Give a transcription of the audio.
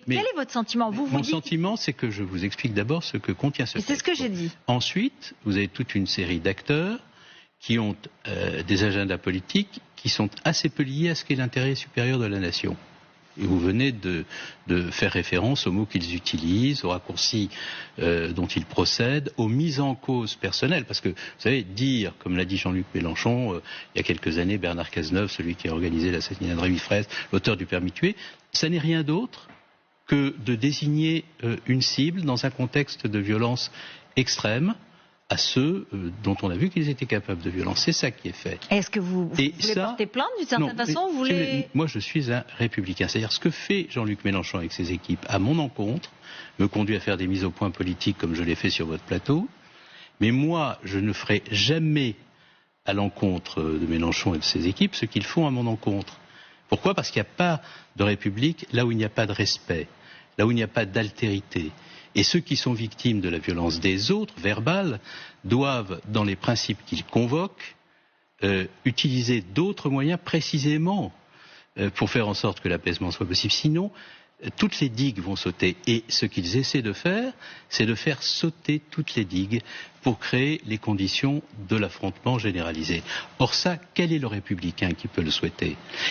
Quel est votre sentiment? Mon sentiment, c'est que je vous explique d'abord ce que contient ce texte. C'est ce que j'ai dit. Ensuite, vous avez toute une série d'acteurs qui ont des agendas politiques qui sont assez peu liés à ce qu'est l'intérêt supérieur de la nation. Et vous venez de faire référence aux mots qu'ils utilisent, aux raccourcis dont ils procèdent, aux mises en cause personnelles. Parce que, vous savez, dire, comme l'a dit Jean-Luc Mélenchon, il y a quelques années, Bernard Cazeneuve, celui qui a organisé l'assassinat de Rémi Fraisse, l'auteur du permis de tuer, ça n'est rien d'autre que de désigner une cible dans un contexte de violence extrême à ceux dont on a vu qu'ils étaient capables de violence. C'est ça qui est fait. Est-ce que vous voulez porter plainte d'une certaine façon? Moi, je suis un républicain. C'est-à-dire ce que fait Jean-Luc Mélenchon avec ses équipes à mon encontre me conduit à faire des mises au point politiques comme je l'ai fait sur votre plateau. Mais moi, je ne ferai jamais à l'encontre de Mélenchon et de ses équipes ce qu'ils font à mon encontre. Pourquoi? Parce qu'il n'y a pas de république là où il n'y a pas de respect, là où il n'y a pas d'altérité. Et ceux qui sont victimes de la violence des autres, verbale, doivent, dans les principes qu'ils convoquent, utiliser d'autres moyens précisément pour faire en sorte que l'apaisement soit possible. Sinon, toutes les digues vont sauter. Et ce qu'ils essaient de faire, c'est de faire sauter toutes les digues pour créer les conditions de l'affrontement généralisé. Or ça, quel est le républicain qui peut le souhaiter?